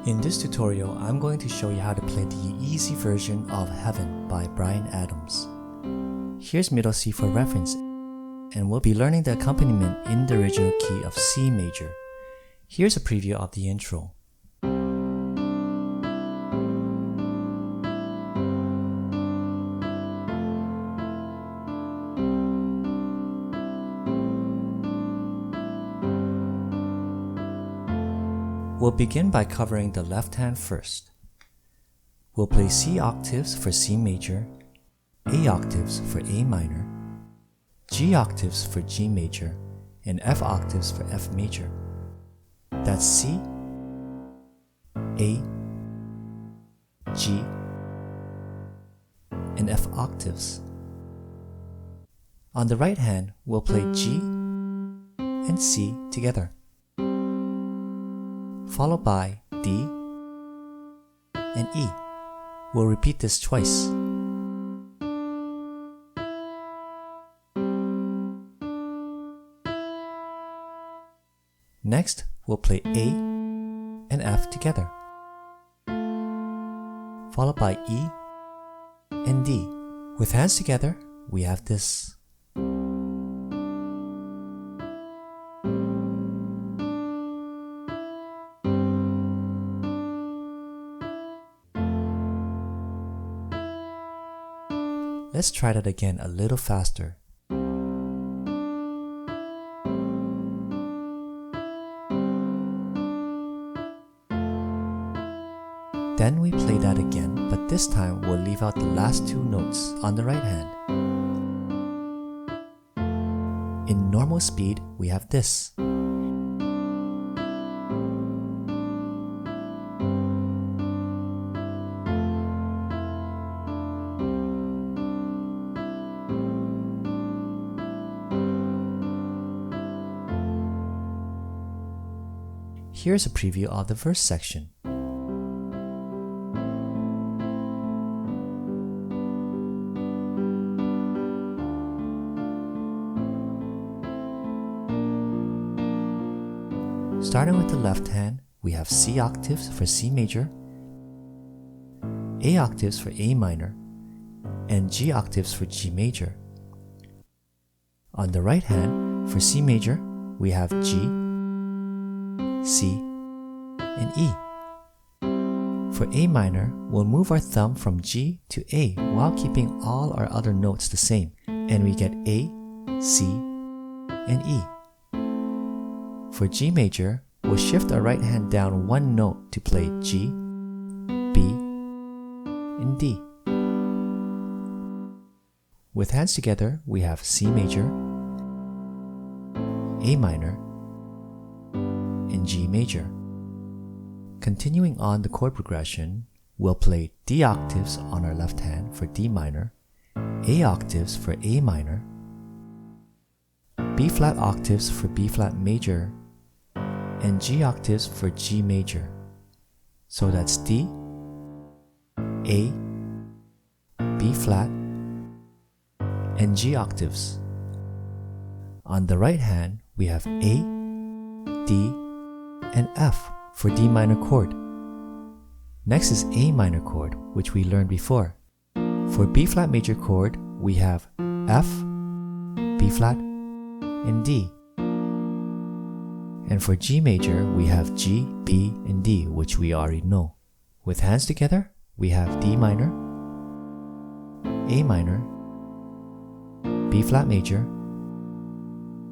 In this tutorial, I'm going to show you how to play the easy version of Heaven by Bryan Adams. Here's middle C for reference, and we'll be learning the accompaniment in the original key of C major. Here's a preview of the intro. We'll begin by covering the left hand first. We'll play C octaves for C major, A octaves for A minor, G octaves for G major, and F octaves for F major. That's C, A, G, and F octaves. On the right hand, we'll play G and C together, followed by D and E. We'll repeat this twice. Next, we'll play A and F together, followed by E and D. With hands together, we have this. Let's try that again a little faster. Then we play that again, but this time we'll leave out the last two notes on the right hand. In normal speed, we have this. Here's a preview of the verse section. Starting with the left hand, we have C octaves for C major, A octaves for A minor, and G octaves for G major. On the right hand, for C major, we have G, C, and E. For A minor, we'll move our thumb from G to A while keeping all our other notes the same, and we get A, C, and E. For G major, we'll shift our right hand down one note to play G, B, and D. With hands together, we have C major, A minor, and G major. Continuing on the chord progression, we'll play D octaves on our left hand for D minor, A octaves for A minor, B flat octaves for B flat major, and G octaves for G major. So that's D, A, B flat, and G octaves. On the right hand, we have A, D, and F for D minor chord. Next is A minor chord, which we learned before. For B flat major chord, we have F, B flat, and D. And for G major, we have G, B, and D, which we already know. With hands together, we have D minor, A minor, B flat major,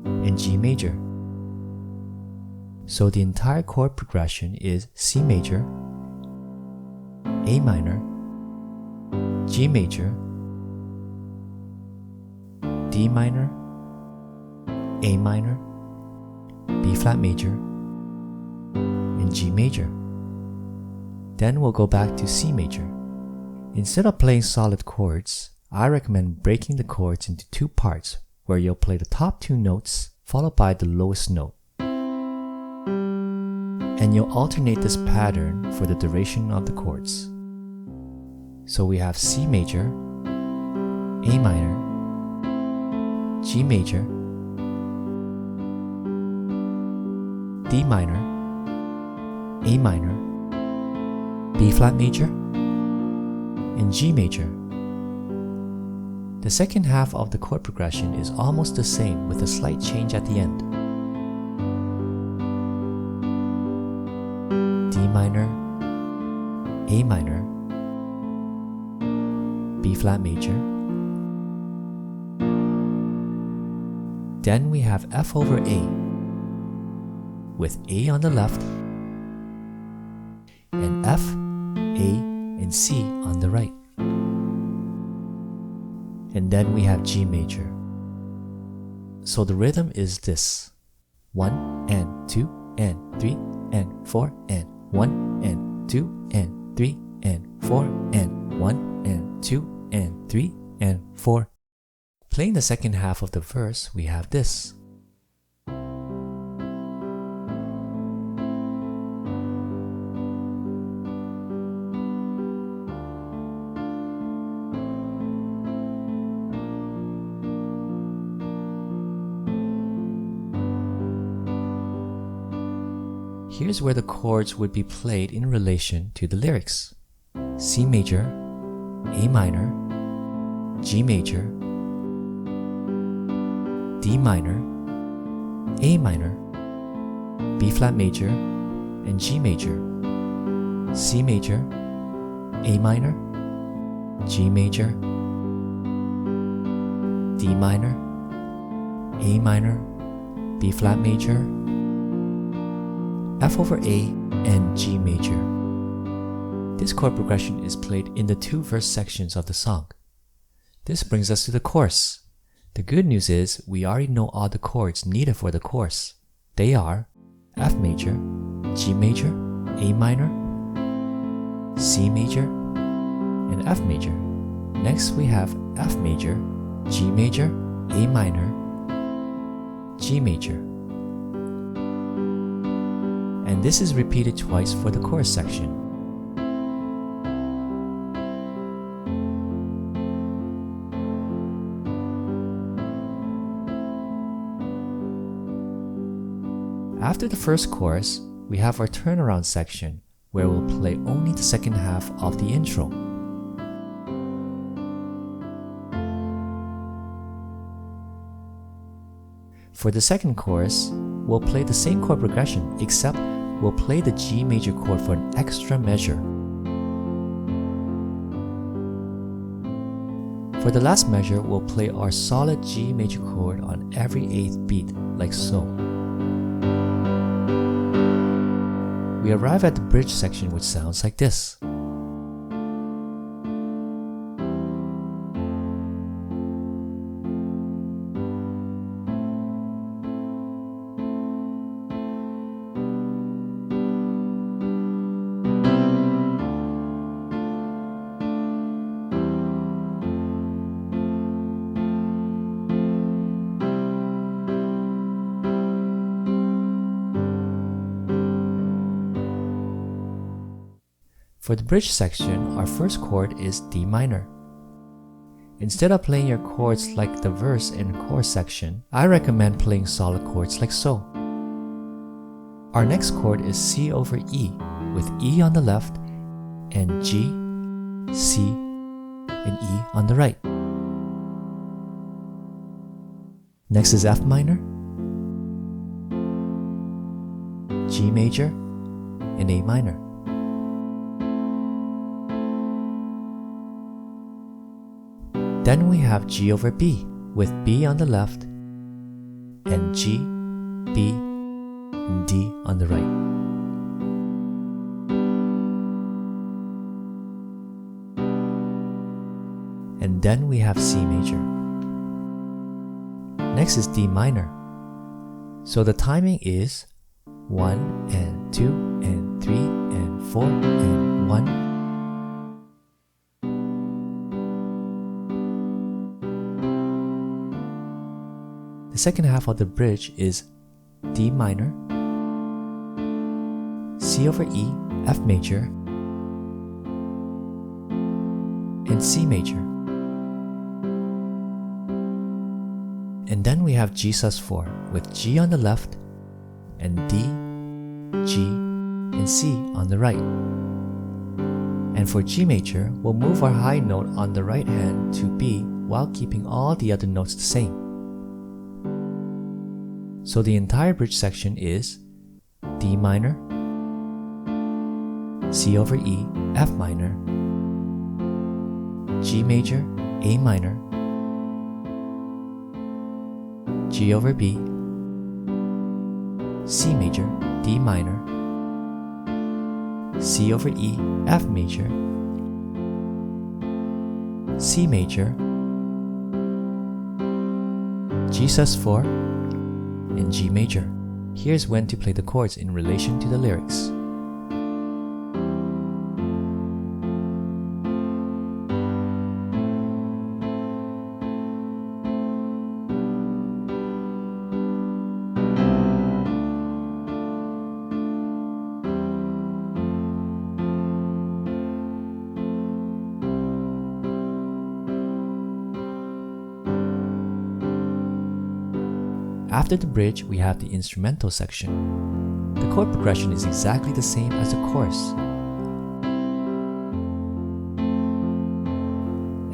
and G major. So the entire chord progression is C major, A minor, G major, D minor, A minor, B flat major, and G major. Then we'll go back to C major. Instead of playing solid chords, I recommend breaking the chords into two parts where you'll play the top two notes followed by the lowest note. And you'll alternate this pattern for the duration of the chords. So we have C major, A minor, G major, D minor, A minor, B flat major, and G major. The second half of the chord progression is almost the same with a slight change at the end. D minor, A minor, B flat major. Then we have F over A, with A on the left, and F, A, and C on the right. And then we have G major. So the rhythm is this: 1 and 2 and 3 and 4 and 1 and 2 and 3 and 4 and 1 and 2 and 3 and 4. Playing the second half of the verse, we have this. Here's where the chords would be played in relation to the lyrics: C major, A minor, G major, D minor, A minor, B flat major, and G major, C major, A minor, G major, D minor, A minor, B flat major, F over A, and G major. This chord progression is played in the two verse sections of the song. This brings us to the chorus. The good news is we already know all the chords needed for the chorus. They are F major, G major, A minor, C major, and F major. Next we have F major, G major, A minor, G major. And this is repeated twice for the chorus section. After the first chorus, we have our turnaround section, where we'll play only the second half of the intro. For the second chorus, we'll play the same chord progression, except we'll play the G major chord for an extra measure. For the last measure, we'll play our solid G major chord on every 8th beat, like so. We arrive at the bridge section, which sounds like this. For the bridge section, our first chord is D minor. Instead of playing your chords like the verse and chorus section, I recommend playing solid chords like so. Our next chord is C over E, with E on the left and G, C, and E on the right. Next is F minor, G major, and A minor. Then we have G over B, with B on the left, and G, B, and D on the right. And then we have C major. Next is D minor. So the timing is 1 and 2 and 3 and 4 and 1. The second half of the bridge is D minor, C over E, F major, and C major. And then we have G sus4 with G on the left and D, G, and C on the right. And for G major, we'll move our high note on the right hand to B while keeping all the other notes the same. So the entire bridge section is D minor, C over E, F minor, G major, A minor, G over B, C major, D minor, C over E, F major, C major, G sus4, and G major. Here's when to play the chords in relation to the lyrics. After the bridge, we have the instrumental section. The chord progression is exactly the same as the chorus.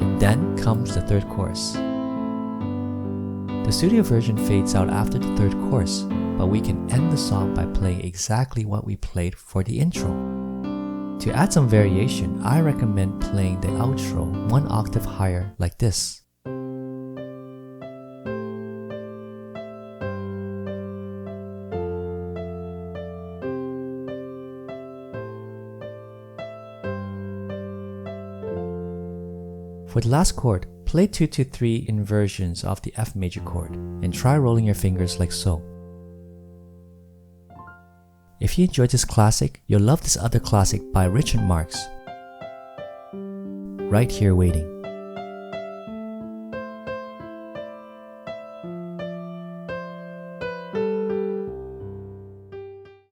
And then comes the third chorus. The studio version fades out after the third chorus, but we can end the song by playing exactly what we played for the intro. To add some variation, I recommend playing the outro one octave higher like this. For the last chord, play 2-3 inversions of the F major chord and try rolling your fingers like so. If you enjoyed this classic, you'll love this other classic by Richard Marx, right here waiting.